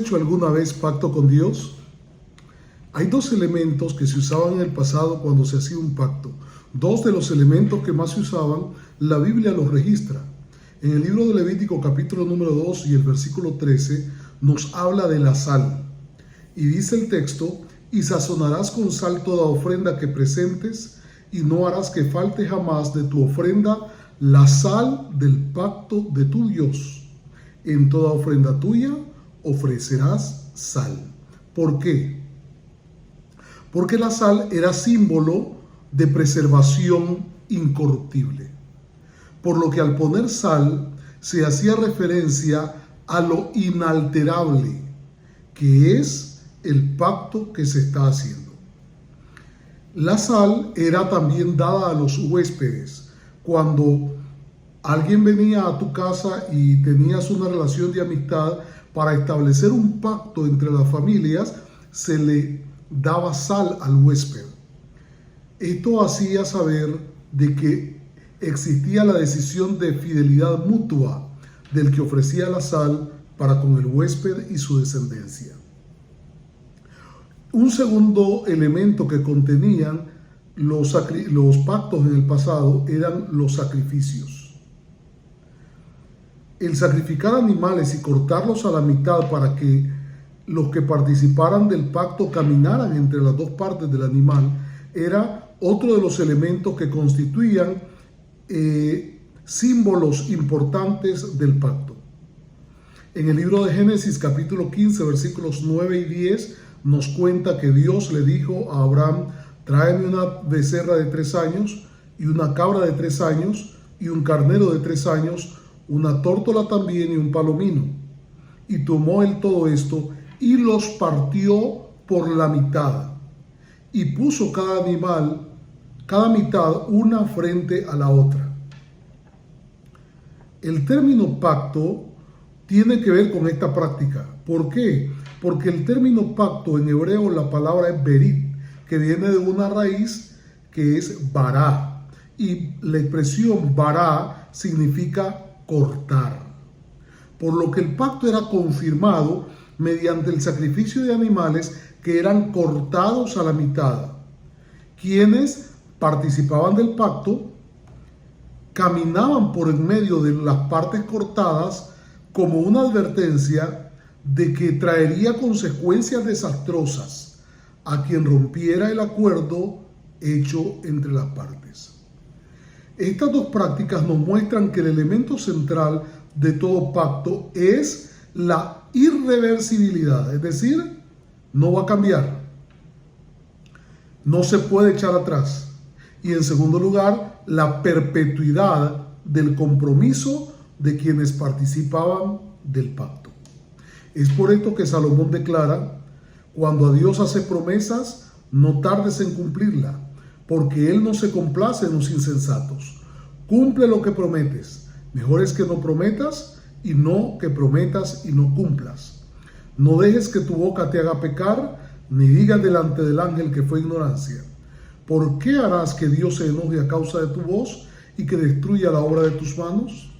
¿Hecho alguna vez pacto con Dios? Hay dos elementos que se usaban en el pasado cuando se hacía un pacto. Dos de los elementos que más se usaban, la Biblia los registra. En el libro de Levítico capítulo número 2 y el versículo 13 nos habla de la sal. Y dice el texto: y sazonarás con sal toda ofrenda que presentes, y no harás que falte jamás de tu ofrenda la sal del pacto de tu Dios. En toda ofrenda tuya ofrecerás sal. ¿Por qué? Porque la sal era símbolo de preservación incorruptible. Por lo que al poner sal se hacía referencia a lo inalterable, que es el pacto que se está haciendo. La sal era también dada a los huéspedes. Cuando alguien venía a tu casa y tenías una relación de amistad, para establecer un pacto entre las familias, se le daba sal al huésped. Esto hacía saber de que existía la decisión de fidelidad mutua del que ofrecía la sal para con el huésped y su descendencia. Un segundo elemento que contenían los pactos en el pasado eran los sacrificios. El sacrificar animales y cortarlos a la mitad para que los que participaran del pacto caminaran entre las dos partes del animal era otro de los elementos que constituían símbolos importantes del pacto. En el libro de Génesis capítulo 15 versículos 9 y 10 nos cuenta que Dios le dijo a Abraham: tráeme una becerra de 3 años y una cabra de 3 años y un carnero de 3 años, una tórtola también y un palomino. Y tomó él todo esto y los partió por la mitad y puso cada mitad una frente a la otra. El término pacto tiene que ver con esta práctica. ¿Por qué? Porque el término pacto en hebreo, la palabra es berit, que viene de una raíz que es bará, y la expresión bará significa cortar. Por lo que el pacto era confirmado mediante el sacrificio de animales que eran cortados a la mitad. Quienes participaban del pacto caminaban por en medio de las partes cortadas como una advertencia de que traería consecuencias desastrosas a quien rompiera el acuerdo hecho entre las partes. Estas dos prácticas nos muestran que el elemento central de todo pacto es la irreversibilidad, es decir, no va a cambiar, no se puede echar atrás. Y en segundo lugar, la perpetuidad del compromiso de quienes participaban del pacto. Es por esto que Salomón declara: cuando a Dios hace promesas, no tardes en cumplirla, porque Él no se complace en los insensatos. Cumple lo que prometes. Mejor es que no prometas y no que prometas y no cumplas. No dejes que tu boca te haga pecar, ni digas delante del ángel que fue ignorancia. ¿Por qué harás que Dios se enoje a causa de tu voz y que destruya la obra de tus manos?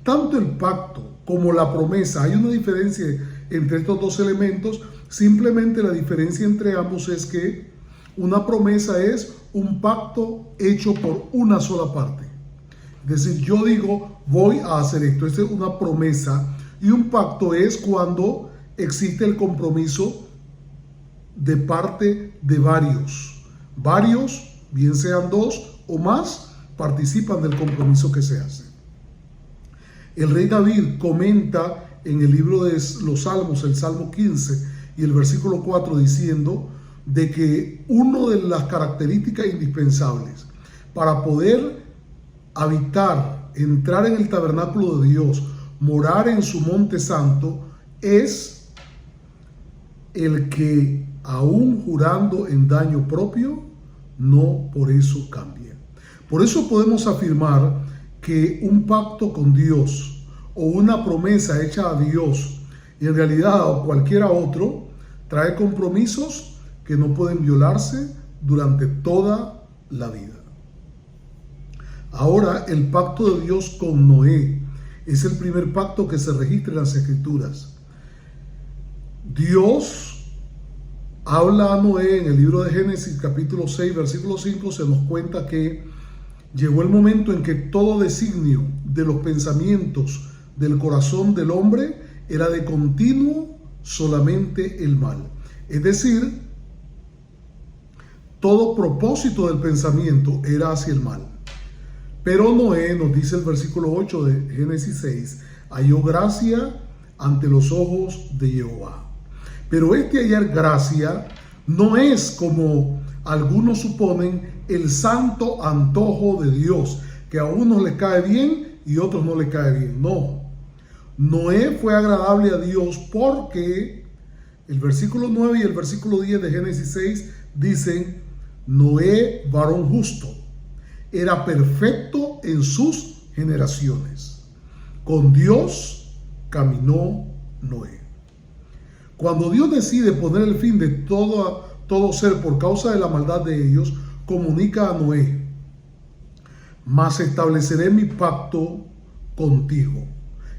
Tanto el pacto como la promesa, hay una diferencia entre estos dos elementos. Simplemente la diferencia entre ambos es que una promesa es un pacto hecho por una sola parte. Es decir, yo digo, voy a hacer esto. Esta es una promesa. Y un pacto es cuando existe el compromiso de parte de varios. Varios, bien sean 2 o más, participan del compromiso que se hace. El rey David comenta en el libro de los Salmos, el Salmo 15 y el versículo 4, diciendo de que una de las características indispensables para poder habitar, entrar en el tabernáculo de Dios, morar en su monte santo, es el que, aún jurando en daño propio, no por eso cambia. Por eso podemos afirmar que un pacto con Dios o una promesa hecha a Dios y en realidad a cualquiera otro trae compromisos que no pueden violarse durante toda la vida. Ahora, el pacto de Dios con Noé es el primer pacto que se registra en las Escrituras. Dios habla a Noé en el libro de Génesis capítulo 6 versículo 5, se nos cuenta que llegó el momento en que todo designio de los pensamientos del corazón del hombre era de continuo solamente el mal. Es decir, todo propósito del pensamiento era hacia el mal. Pero Noé, nos dice el versículo 8 de Génesis 6, halló gracia ante los ojos de Jehová. Pero este hallar gracia no es, como algunos suponen, el santo antojo de Dios, que a unos les cae bien y a otros no les cae bien. No. Noé fue agradable a Dios porque el versículo 9 y el versículo 10 de Génesis 6 dicen: Noé, varón justo, era perfecto en sus generaciones. Con Dios caminó Noé. Cuando Dios decide poner el fin de todo ser por causa de la maldad de ellos, comunica a Noé: mas estableceré mi pacto contigo,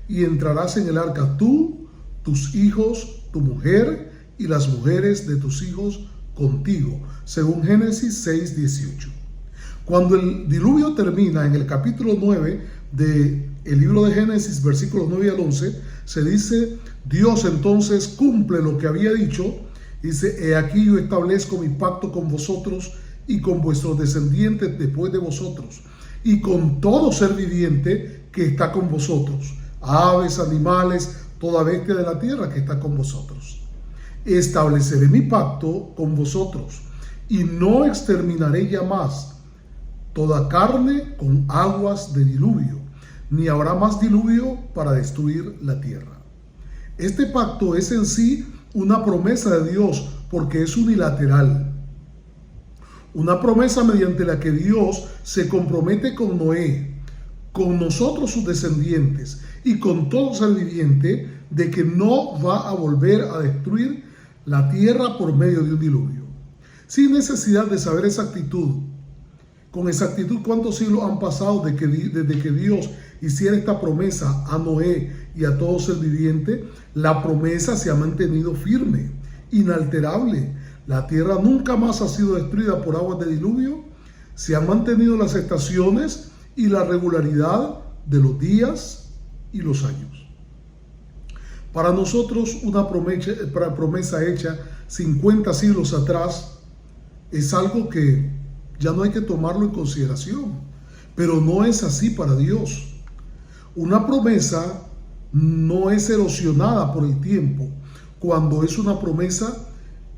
y entrarás en el arca tú, tus hijos, tu mujer y las mujeres de tus hijos contigo, según Génesis 6:18. Cuando el diluvio termina en el capítulo 9 del libro de Génesis, versículos 9 al 11, se dice: Dios entonces cumple lo que había dicho. Dice: he aquí yo establezco mi pacto con vosotros y con vuestros descendientes después de vosotros, y con todo ser viviente que está con vosotros, aves, animales, toda bestia de la tierra que está con vosotros. Estableceré mi pacto con vosotros, y no exterminaré ya más toda carne con aguas de diluvio, ni habrá más diluvio para destruir la tierra. Este pacto es en sí una promesa de Dios porque es unilateral. Una promesa mediante la que Dios se compromete con Noé, con nosotros sus descendientes y con todo ser viviente, de que no va a volver a destruir la tierra por medio de un diluvio. Sin necesidad de saber con exactitud cuántos siglos han pasado desde que Dios hiciera esta promesa a Noé y a todo ser viviente, la promesa se ha mantenido firme, inalterable. La tierra nunca más ha sido destruida por aguas de diluvio. Se han mantenido las estaciones y la regularidad de los días y los años. Para nosotros, una promesa hecha 50 siglos atrás es algo que ya no hay que tomarlo en consideración, pero no es así para Dios. Una promesa no es erosionada por el tiempo cuando es una promesa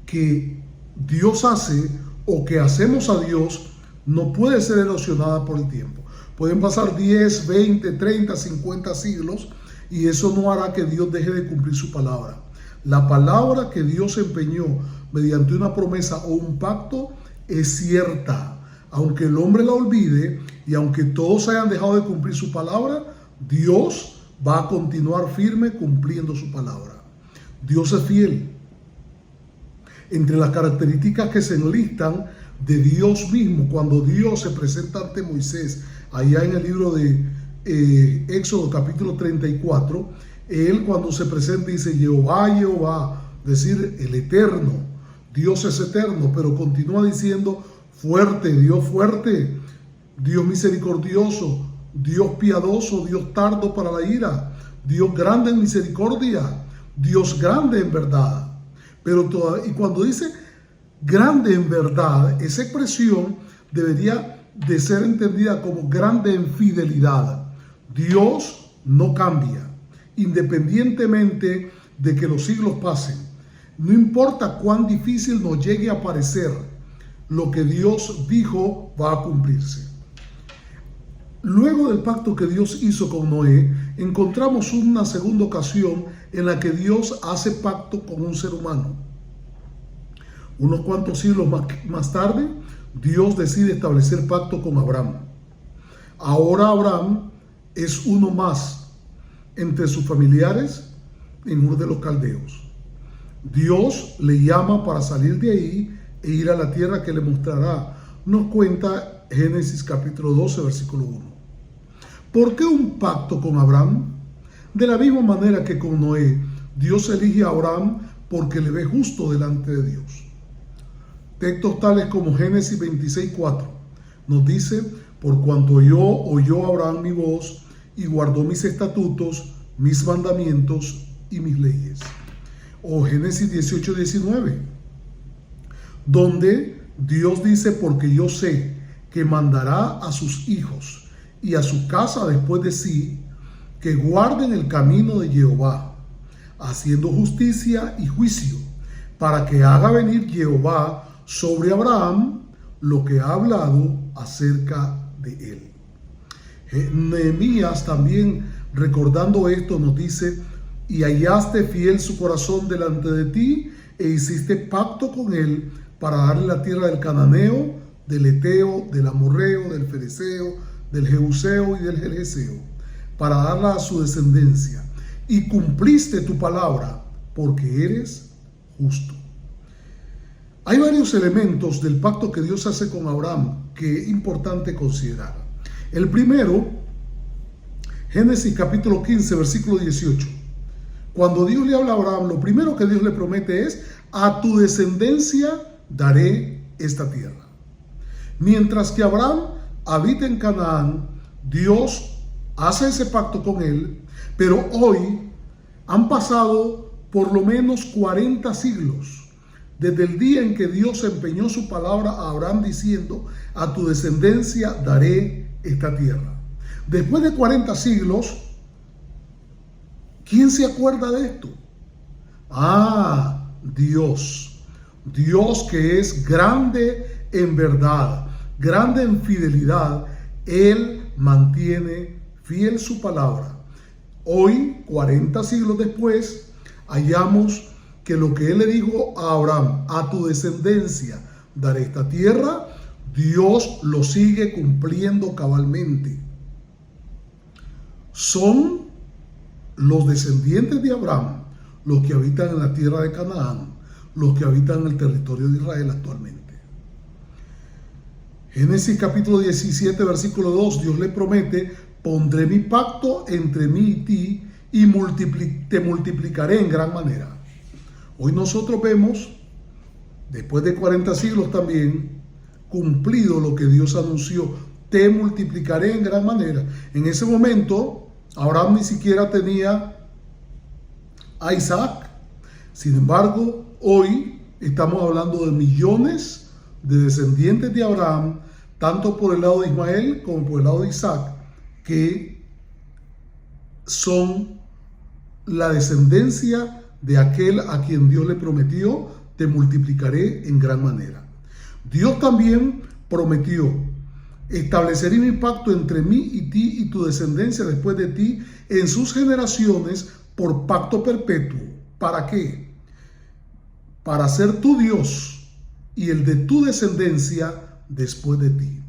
que Dios hace o que hacemos a Dios. No puede ser erosionada por el tiempo. Pueden pasar 10, 20, 30, 50 siglos y eso no hará que Dios deje de cumplir su palabra. La palabra que Dios empeñó mediante una promesa o un pacto es cierta. Aunque el hombre la olvide y aunque todos hayan dejado de cumplir su palabra, Dios va a continuar firme cumpliendo su palabra. Dios es fiel. Entre las características que se enlistan de Dios mismo, cuando Dios se presenta ante Moisés, allá en el libro de Éxodo capítulo 34, él cuando se presenta dice: Jehová, Jehová, decir el eterno. Dios es eterno, pero continúa diciendo: fuerte, Dios misericordioso, Dios piadoso, Dios tardo para la ira, Dios grande en misericordia, Dios grande en verdad. Y cuando dice grande en verdad, esa expresión debería de ser entendida como grande en fidelidad. Dios no cambia, independientemente de que los siglos pasen. No importa cuán difícil nos llegue a parecer, lo que Dios dijo va a cumplirse. Luego del pacto que Dios hizo con Noé, encontramos una segunda ocasión en la que Dios hace pacto con un ser humano. Unos cuantos siglos más tarde, Dios decide establecer pacto con Abraham. Ahora Abraham es uno más entre sus familiares en Ur de los Caldeos. Dios le llama para salir de ahí e ir a la tierra que le mostrará. Nos cuenta Génesis capítulo 12, versículo 1. ¿Por qué un pacto con Abraham? De la misma manera que con Noé, Dios elige a Abraham porque le ve justo delante de Dios. Textos tales como Génesis 26:4 nos dice: por cuanto oyó Abraham mi voz y guardó mis estatutos, mis mandamientos y mis leyes. O Génesis 18:19, donde Dios dice: porque yo sé que mandará a sus hijos y a su casa después de sí, que guarden el camino de Jehová, haciendo justicia y juicio, para que haga venir Jehová sobre Abraham lo que ha hablado acerca de él. Nehemías también, recordando esto, nos dice: y hallaste fiel su corazón delante de ti, e hiciste pacto con él para darle la tierra del cananeo, del eteo, del amorreo, del fereceo, del jebuseo y del gergeseo, para darla a su descendencia, y cumpliste tu palabra, porque eres justo. Hay varios elementos del pacto que Dios hace con Abraham que es importante considerar. El primero, Génesis capítulo 15, versículo 18. Cuando Dios le habla a Abraham, lo primero que Dios le promete es: a tu descendencia daré esta tierra. Mientras que Abraham habita en Canaán, Dios hace ese pacto con él, pero hoy han pasado por lo menos 40 siglos desde el día en que Dios empeñó su palabra a Abraham diciendo: a tu descendencia daré esta tierra. Después de 40 siglos, ¿quién se acuerda de esto? Dios. Dios, que es grande en verdad, grande en fidelidad. Él mantiene fiel su palabra. Hoy, 40 siglos después, hallamos que lo que él le dijo a Abraham: a tu descendencia daré esta tierra, Dios lo sigue cumpliendo cabalmente. Son los descendientes de Abraham los que habitan en la tierra de Canaán, los que habitan en el territorio de Israel actualmente. Génesis capítulo 17, versículo 2, Dios le promete: pondré mi pacto entre mí y ti, y te multiplicaré en gran manera. Hoy nosotros vemos, después de 40 siglos también, cumplido lo que Dios anunció: te multiplicaré en gran manera. En ese momento, Abraham ni siquiera tenía a Isaac. Sin embargo, hoy estamos hablando de millones de descendientes de Abraham, tanto por el lado de Ismael como por el lado de Isaac, que son la descendencia de aquel a quien Dios le prometió: te multiplicaré en gran manera. Dios también prometió: estableceré mi pacto entre mí y ti y tu descendencia después de ti en sus generaciones por pacto perpetuo. ¿Para qué? Para ser tu Dios y el de tu descendencia después de ti.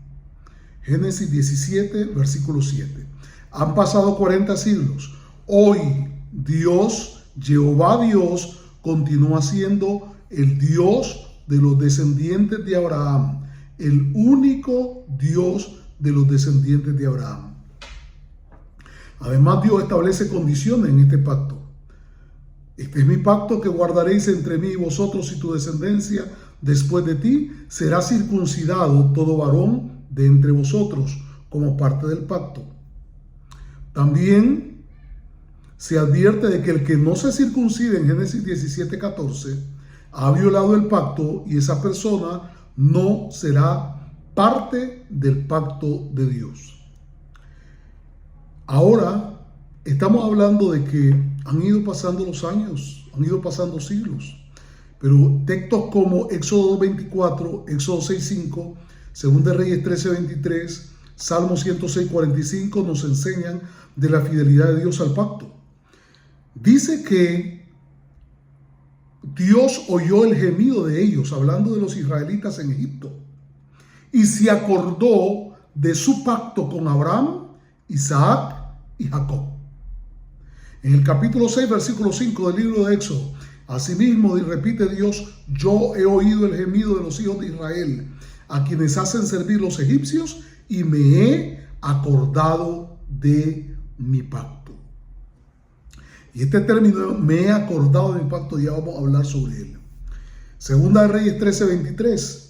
Génesis 17, versículo 7. Han pasado 40 siglos. Hoy Dios, Jehová Dios, continúa siendo el Dios de los descendientes de Abraham, el único Dios de los descendientes de Abraham. Además, Dios establece condiciones en este pacto. Este es mi pacto que guardaréis entre mí y vosotros y tu descendencia después de ti. Será circuncidado todo varón de entre vosotros como parte del pacto. También se advierte de que el que no se circuncide en Génesis 17:14 ha violado el pacto, y esa persona no será parte del pacto de Dios. Ahora estamos hablando de que han ido pasando los años, han ido pasando siglos, pero textos como Éxodo 24, Éxodo 6:5, 2 de Reyes 13:23, Salmo 106:45 nos enseñan de la fidelidad de Dios al pacto. Dice que Dios oyó el gemido de ellos, hablando de los israelitas en Egipto, y se acordó de su pacto con Abraham, Isaac y Jacob. En el capítulo 6, versículo 5 del libro de Éxodo, asimismo repite Dios: yo he oído el gemido de los hijos de Israel, a quienes hacen servir los egipcios, y me he acordado de mi pacto. Y este término, me he acordado de mi pacto, ya vamos a hablar sobre él. Segunda de Reyes 13:23.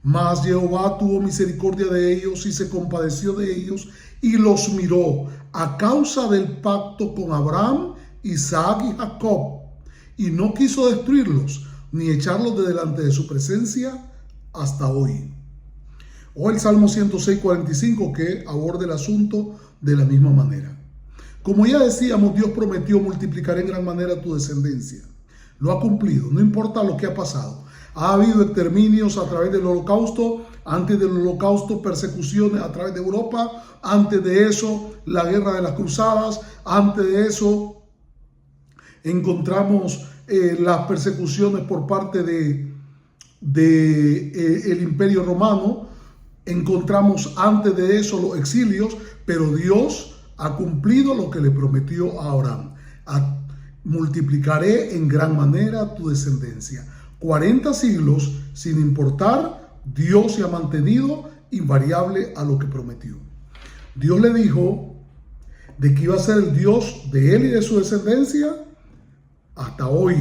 Mas Jehová tuvo misericordia de ellos y se compadeció de ellos y los miró a causa del pacto con Abraham, Isaac y Jacob, y no quiso destruirlos ni echarlos de delante de su presencia hasta hoy. O el Salmo 106:45, que aborda el asunto de la misma manera. Como ya decíamos, Dios prometió multiplicar en gran manera tu descendencia. Lo ha cumplido, no importa lo que ha pasado. Ha habido exterminios a través del holocausto, antes del holocausto persecuciones a través de Europa, antes de eso la guerra de las cruzadas, antes de eso encontramos las persecuciones por parte el Imperio Romano, encontramos antes de eso los exilios, pero Dios ha cumplido lo que le prometió a Abraham. Multiplicaré en gran manera tu descendencia. 40 siglos, sin importar, Dios se ha mantenido invariable a lo que prometió. Dios le dijo de que iba a ser el Dios de él y de su descendencia. Hasta hoy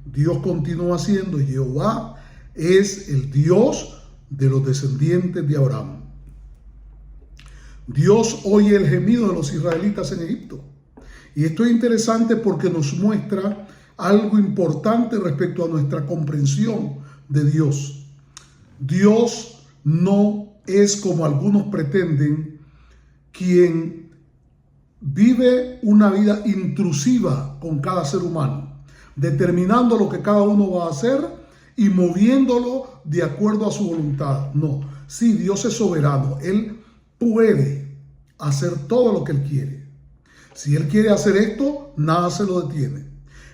Dios continúa siendo. Jehová es el Dios de los descendientes de Abraham. Dios oye el gemido de los israelitas en Egipto. Y esto es interesante porque nos muestra algo importante respecto a nuestra comprensión de Dios. Dios no es, como algunos pretenden, quien vive una vida intrusiva con cada ser humano, determinando lo que cada uno va a hacer y moviéndolo de acuerdo a su voluntad. No, sí, Dios es soberano. Él puede hacer todo lo que Él quiere. Si Él quiere hacer esto, nada se lo detiene.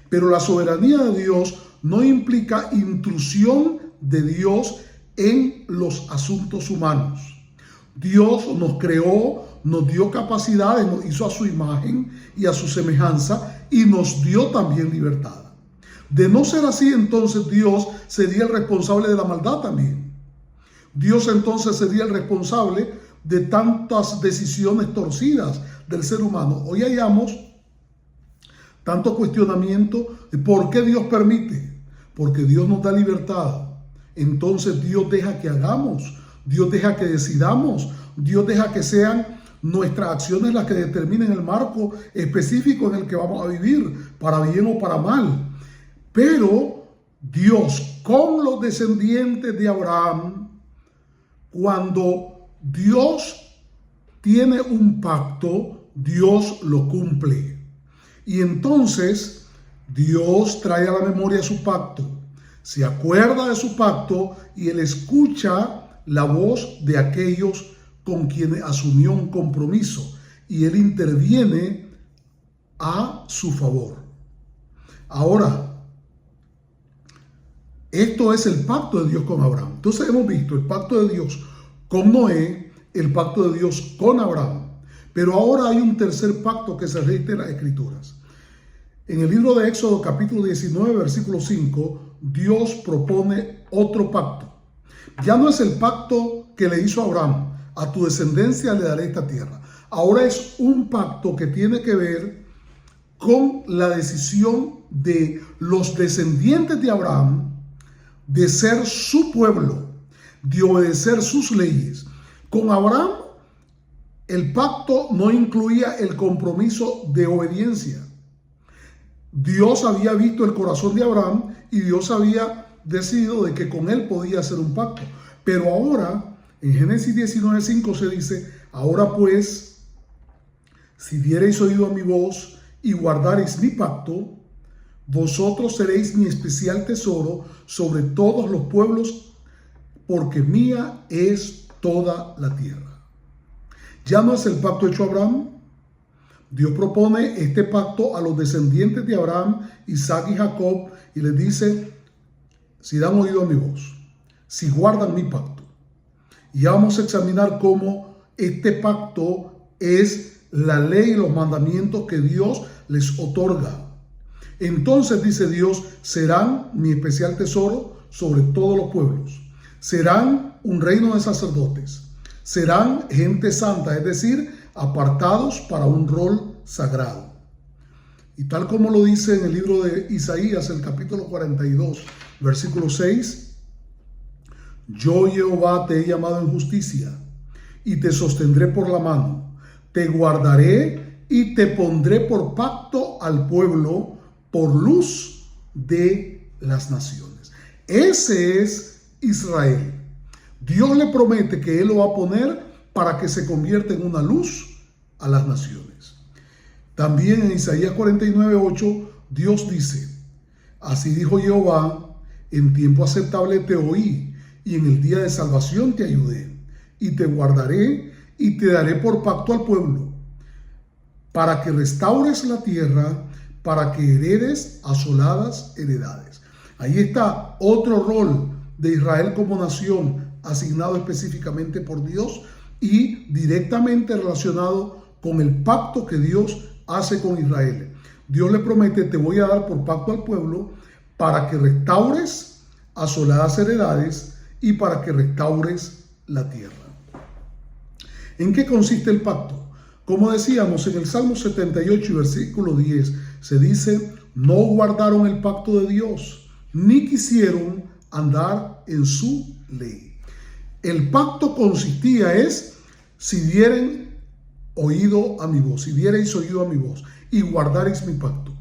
Pero la soberanía de Dios no implica intrusión de Dios en los asuntos humanos. Dios nos creó, nos dio capacidades, nos hizo a su imagen y a su semejanza y nos dio también libertad. De no ser así, entonces Dios sería el responsable de la maldad también. Dios entonces sería el responsable de tantas decisiones torcidas del ser humano. Hoy hallamos tanto cuestionamiento de por qué Dios permite. Porque Dios nos da libertad. Entonces Dios deja que hagamos, Dios deja que decidamos, Dios deja que sean nuestras acciones las que determinen el marco específico en el que vamos a vivir, para bien o para mal. Pero Dios, con los descendientes de Abraham, cuando Dios tiene un pacto, Dios lo cumple. Y entonces Dios trae a la memoria su pacto, se acuerda de su pacto y Él escucha la voz de aquellos con quienes asumió un compromiso y Él interviene a su favor. Ahora, esto es el pacto de Dios con Abraham. Entonces hemos visto el pacto de Dios con Noé, el pacto de Dios con Abraham. Pero ahora hay un tercer pacto que se registra en las Escrituras. En el libro de Éxodo capítulo 19, versículo 5, Dios propone otro pacto. Ya no es el pacto que le hizo a Abraham: a tu descendencia le daré esta tierra. Ahora es un pacto que tiene que ver con la decisión de los descendientes de Abraham de ser su pueblo, de obedecer sus leyes. Con Abraham, el pacto no incluía el compromiso de obediencia. Dios había visto el corazón de Abraham y Dios había decidido de que con él podía hacer un pacto. Pero ahora, en Génesis 19:5 se dice: ahora pues, si diereis oído a mi voz y guardareis mi pacto, vosotros seréis mi especial tesoro sobre todos los pueblos, porque mía es toda la tierra. Ya no es el pacto hecho a Abraham. Dios propone este pacto a los descendientes de Abraham, Isaac y Jacob, y les dice: si dan oído a mi voz, si guardan mi pacto. Y ya vamos a examinar cómo este pacto es la ley y los mandamientos que Dios les otorga. Entonces dice Dios: serán mi especial tesoro sobre todos los pueblos. Serán un reino de sacerdotes. Serán gente santa, es decir, apartados para un rol sagrado. Y tal como lo dice en el libro de Isaías, el capítulo 42, versículo 6, yo Jehová te he llamado en justicia y te sostendré por la mano, te guardaré y te pondré por pacto al pueblo, por luz de las naciones. Ese es Israel. Dios le promete que Él lo va a poner para que se convierta en una luz a las naciones. También en Isaías 49:8, Dios dice, así dijo Jehová, en tiempo aceptable te oí, y en el día de salvación te ayudé, y te guardaré, y te daré por pacto al pueblo, para que restaures la tierra, para que heredes asoladas heredades. Ahí está otro rol de Israel como nación, asignado específicamente por Dios y directamente relacionado con el pacto que Dios hace con Israel. Dios le promete, te voy a dar por pacto al pueblo para que restaures asoladas heredades y para que restaures la tierra. ¿En qué consiste el pacto? Como decíamos, en el Salmo 78 y versículo 10 se dice, no guardaron el pacto de Dios, ni quisieron andar en su ley. El pacto consistía si dieren oído a mi voz, si diereis oído a mi voz y guardareis mi pacto.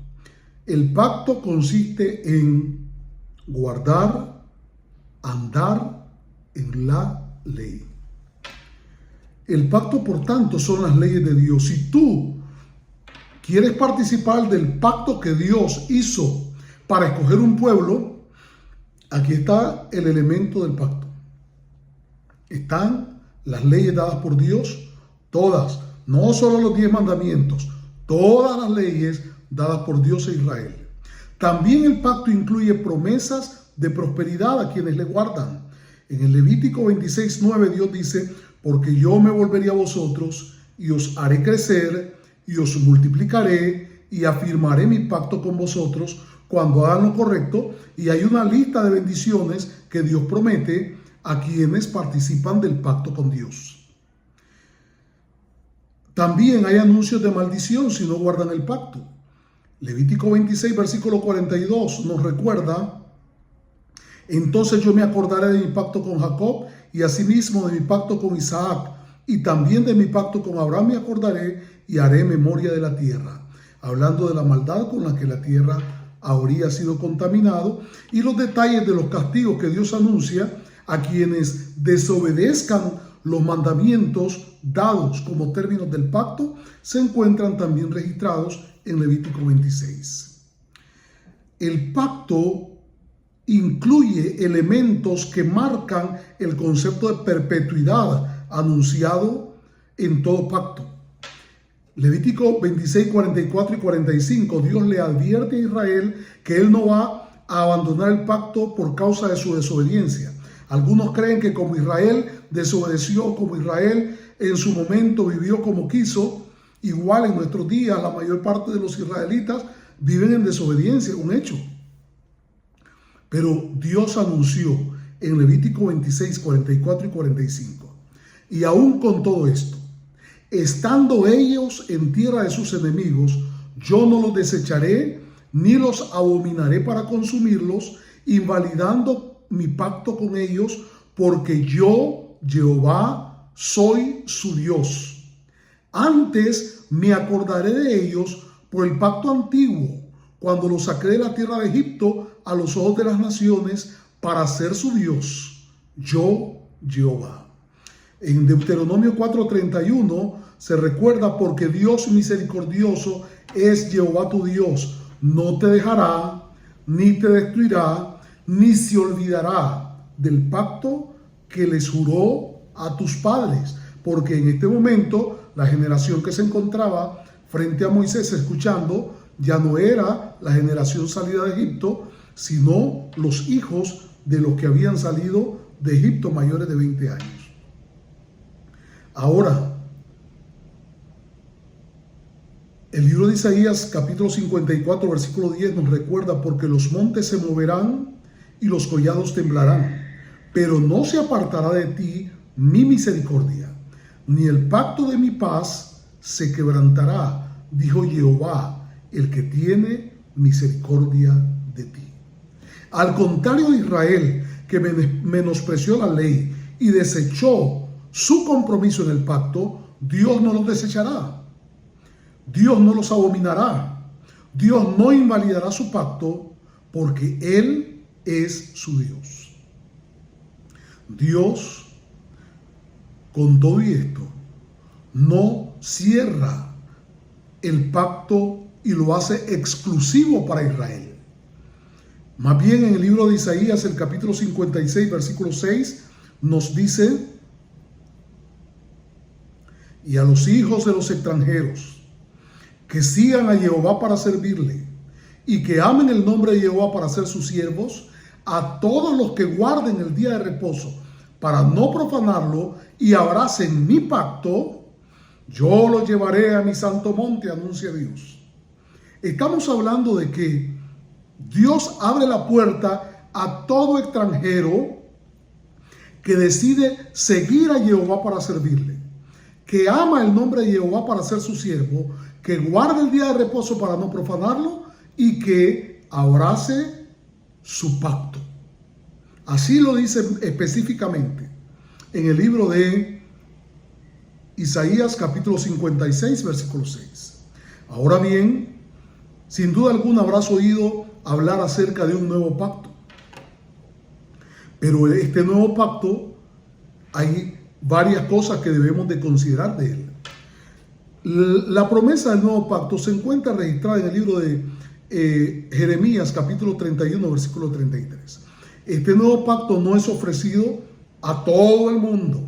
El pacto consiste en guardar, andar en la ley. El pacto, por tanto, son las leyes de Dios. Si tú quieres participar del pacto que Dios hizo para escoger un pueblo, aquí está el elemento del pacto. Están las leyes dadas por Dios, todas, no solo los 10 mandamientos, todas las leyes dadas por Dios a Israel. También el pacto incluye promesas de prosperidad a quienes le guardan. En el Levítico 26:9 Dios dice, porque yo me volveré a vosotros y os haré crecer y os multiplicaré y afirmaré mi pacto con vosotros cuando hagan lo correcto. Y hay una lista de bendiciones que Dios promete a quienes participan del pacto con Dios. También hay anuncios de maldición si no guardan el pacto. Levítico 26, versículo 42 nos recuerda, entonces yo me acordaré de mi pacto con Jacob y asimismo de mi pacto con Isaac, y también de mi pacto con Abraham me acordaré y haré memoria de la tierra. Hablando de la maldad con la que la tierra habría sido contaminado y los detalles de los castigos que Dios anuncia a quienes desobedezcan los mandamientos dados como términos del pacto, se encuentran también registrados en Levítico 26. El pacto incluye elementos que marcan el concepto de perpetuidad anunciado en todo pacto. Levítico 26, 44 y 45, Dios le advierte a Israel que Él no va a abandonar el pacto por causa de su desobediencia. Algunos creen que como Israel desobedeció, como Israel en su momento vivió como quiso, igual en nuestros días la mayor parte de los israelitas viven en desobediencia, un hecho. Pero Dios anunció en Levítico 26, 44 y 45, y aún con todo esto, estando ellos en tierra de sus enemigos, yo no los desecharé, ni los abominaré para consumirlos, invalidando mi pacto con ellos, porque yo, Jehová, soy su Dios. Antes me acordaré de ellos por el pacto antiguo, cuando los saqué de la tierra de Egipto a los ojos de las naciones, para ser su Dios, yo, Jehová. En Deuteronomio 4:31 se recuerda, porque Dios misericordioso es Jehová tu Dios, no te dejará, ni te destruirá, ni se olvidará del pacto que les juró a tus padres. Porque en este momento la generación que se encontraba frente a Moisés escuchando ya no era la generación salida de Egipto, sino los hijos de los que habían salido de Egipto mayores de 20 años. Ahora, el libro de Isaías capítulo 54 versículo 10 nos recuerda, porque los montes se moverán y los collados temblarán, pero no se apartará de ti mi misericordia, ni el pacto de mi paz se quebrantará, dijo Jehová, el que tiene misericordia de ti. Al contrario de Israel, que menospreció la ley y desechó su compromiso en el pacto, Dios no los desechará. Dios no los abominará. Dios no invalidará su pacto, porque Él es su Dios. Dios, con todo y esto, no cierra el pacto y lo hace exclusivo para Israel. Más bien, en el libro de Isaías, el capítulo 56, versículo 6, nos dice: y a los hijos de los extranjeros que sigan a Jehová para servirle y que amen el nombre de Jehová para ser sus siervos, a todos los que guarden el día de reposo para no profanarlo y abracen mi pacto, yo los llevaré a mi santo monte, anuncia Dios. Estamos hablando de que Dios abre la puerta a todo extranjero que decide seguir a Jehová para servirle, que ama el nombre de Jehová para ser su siervo, que guarde el día de reposo para no profanarlo y que abrace su pacto. Así lo dice específicamente en el libro de Isaías capítulo 56, versículo 6. Ahora bien, sin duda alguna habrás oído hablar acerca de un nuevo pacto. Pero este nuevo pacto, hay varias cosas que debemos de considerar de él. La promesa del nuevo pacto se encuentra registrada en el libro de Jeremías capítulo 31, versículo 33. Este nuevo pacto no es ofrecido a todo el mundo,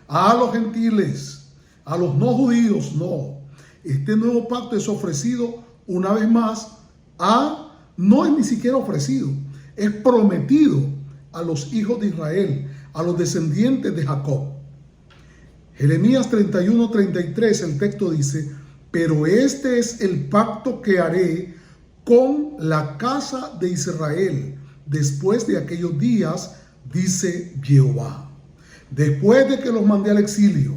a los gentiles, a los no judíos, no. Este nuevo pacto es ofrecido una vez más no es ni siquiera ofrecido, es prometido a los hijos de Israel, a los descendientes de Jacob. Jeremías 31, 33, el texto dice: pero este es el pacto que haré con la casa de Israel después de aquellos días, dice Jehová. Después de que los mandé al exilio,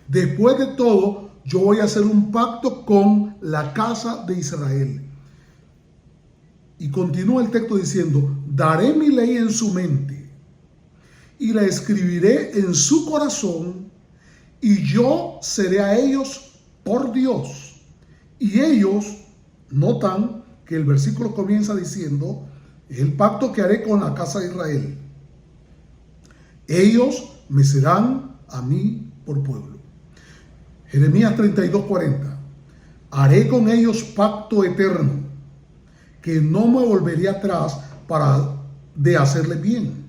después de todo, yo voy a hacer un pacto con la casa de Israel. Y continúa el texto diciendo: daré mi ley en su mente y la escribiré en su corazón, y yo seré a ellos por Dios. Y ellos, notan que el versículo comienza diciendo: es el pacto que haré con la casa de Israel. Ellos me serán a mí por pueblo. Jeremías 32, 40. Haré con ellos pacto eterno, que no me volveré atrás de hacerle bien.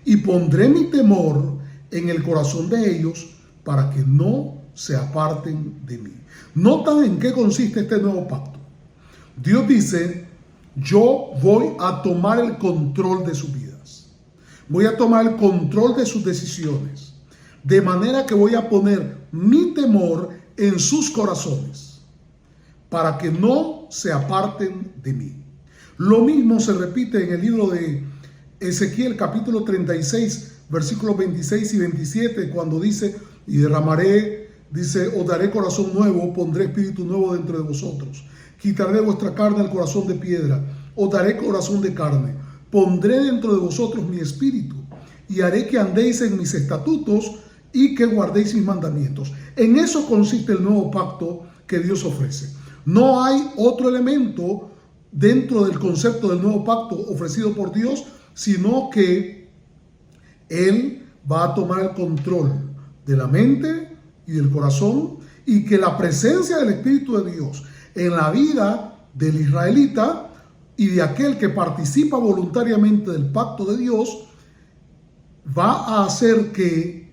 Y pondré mi temor en el corazón de ellos para que no se aparten de mí. ¿Notan en qué consiste este nuevo pacto? Dios dice: yo voy a tomar el control de sus vidas. Voy a tomar el control de sus decisiones. De manera que voy a poner mi temor en sus corazones para que no se aparten de mí. Lo mismo se repite en el libro de Ezequiel capítulo 36, versículos 26 y 27, cuando dice: y derramaré, dice, os daré corazón nuevo, pondré espíritu nuevo dentro de vosotros. Quitaré vuestra carne al corazón de piedra, os daré corazón de carne. Pondré dentro de vosotros mi espíritu y haré que andéis en mis estatutos y que guardéis mis mandamientos. En eso consiste el nuevo pacto que Dios ofrece. No hay otro elemento dentro del concepto del nuevo pacto ofrecido por Dios, sino que Él va a tomar el control de la mente y del corazón, y que la presencia del Espíritu de Dios en la vida del israelita y de aquel que participa voluntariamente del pacto de Dios va a hacer que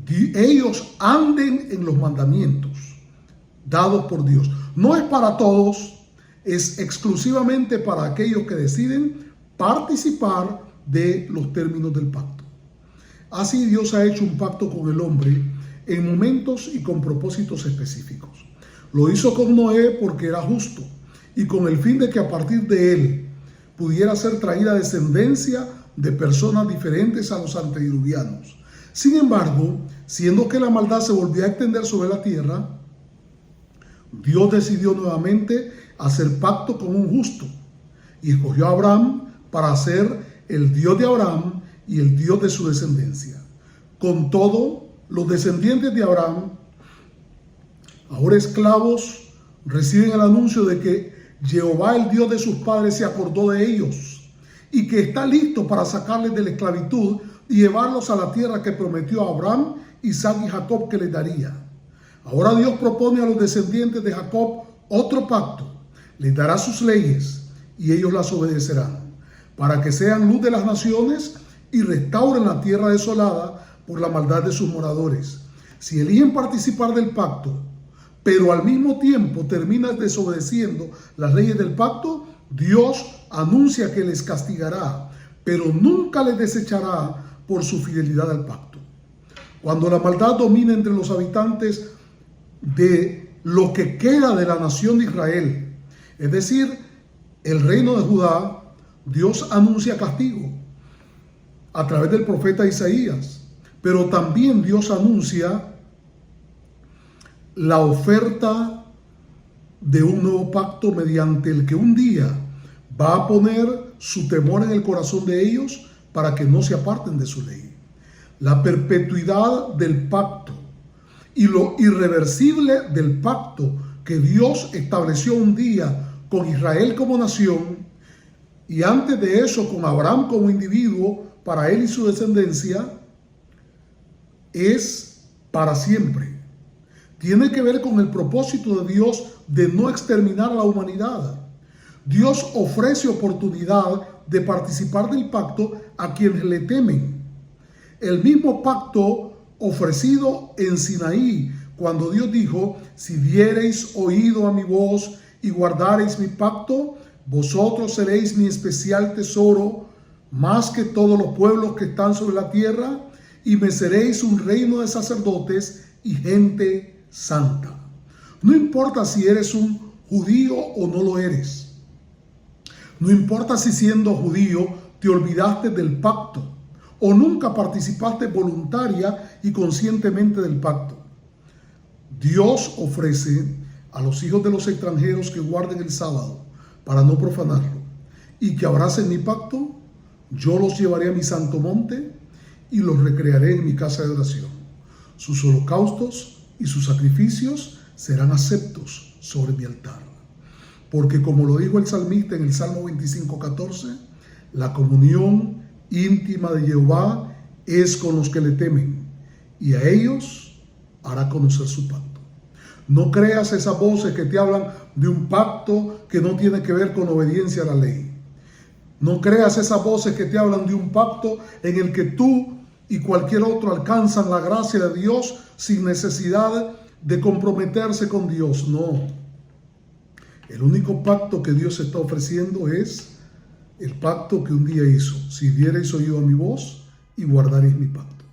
ellos anden en los mandamientos dados por Dios. No es para todos, es exclusivamente para aquellos que deciden participar de los términos del pacto. Así Dios ha hecho un pacto con el hombre en momentos y con propósitos específicos. Lo hizo con Noé porque era justo y con el fin de que a partir de él pudiera ser traída descendencia de personas diferentes a los antediluvianos. Sin embargo, siendo que la maldad se volvía a extender sobre la tierra, Dios decidió nuevamente hacer pacto con un justo, y escogió a Abraham para ser el Dios de Abraham y el Dios de su descendencia. Con todo, los descendientes de Abraham, ahora esclavos, reciben el anuncio de que Jehová, el Dios de sus padres, se acordó de ellos y que está listo para sacarles de la esclavitud y llevarlos a la tierra que prometió a Abraham, Isaac y Jacob que les daría. Ahora Dios propone a los descendientes de Jacob otro pacto. Les dará sus leyes y ellos las obedecerán, para que sean luz de las naciones y restauren la tierra desolada por la maldad de sus moradores. Si eligen participar del pacto, pero al mismo tiempo terminan desobedeciendo las leyes del pacto, Dios anuncia que les castigará, pero nunca les desechará por su fidelidad al pacto. Cuando la maldad domina entre los habitantes de lo que queda de la nación de Israel, es decir, el reino de Judá, Dios anuncia castigo a través del profeta Isaías, pero también Dios anuncia la oferta de un nuevo pacto mediante el que un día va a poner su temor en el corazón de ellos para que no se aparten de su ley. La perpetuidad del pacto y lo irreversible del pacto que Dios estableció un día con Israel como nación y antes de eso con Abraham como individuo para él y su descendencia, es para siempre. Tiene que ver con el propósito de Dios de no exterminar a la humanidad. Dios ofrece oportunidad de participar del pacto a quienes le temen. El mismo pacto ofrecido en Sinaí, cuando Dios dijo: si diereis oído a mi voz y guardareis mi pacto, vosotros seréis mi especial tesoro, más que todos los pueblos que están sobre la tierra, y me seréis un reino de sacerdotes y gente santa. No importa si eres un judío o no lo eres. No importa si siendo judío te olvidaste del pacto o nunca participaste voluntaria y conscientemente del pacto. Dios ofrece a los hijos de los extranjeros que guarden el sábado para no profanarlo y que abracen mi pacto. Yo los llevaré a mi santo monte y los recrearé en mi casa de oración. Sus holocaustos y sus sacrificios serán aceptos sobre mi altar. Porque como lo dijo el salmista en el Salmo 25:14, la comunión íntima de Jehová es con los que le temen, y a ellos hará conocer su pacto. No creas esas voces que te hablan de un pacto que no tiene que ver con obediencia a la ley. No creas esas voces que te hablan de un pacto en el que tú y cualquier otro alcanzan la gracia de Dios sin necesidad de comprometerse con Dios. No. El único pacto que Dios está ofreciendo es el pacto que un día hizo: si diereis oído a mi voz y guardaréis mi pacto.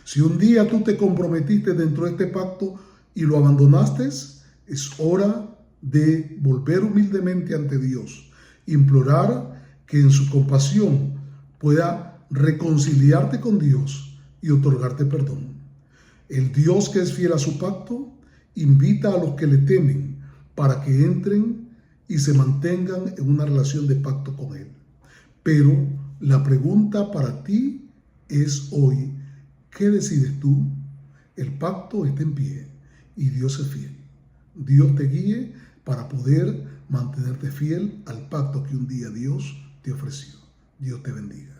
Si un día tú te comprometiste dentro de este pacto y lo abandonaste, es hora de volver humildemente ante Dios, implorar que en su compasión pueda reconciliarte con Dios y otorgarte perdón. El Dios que es fiel a su pacto invita a los que le temen para que entren y se mantengan en una relación de pacto con Él. Pero la pregunta para ti es hoy: ¿qué decides tú? El pacto está en pie y Dios es fiel. Dios te guíe para poder mantenerte fiel al pacto que un día Dios te ofreció. Dios te bendiga.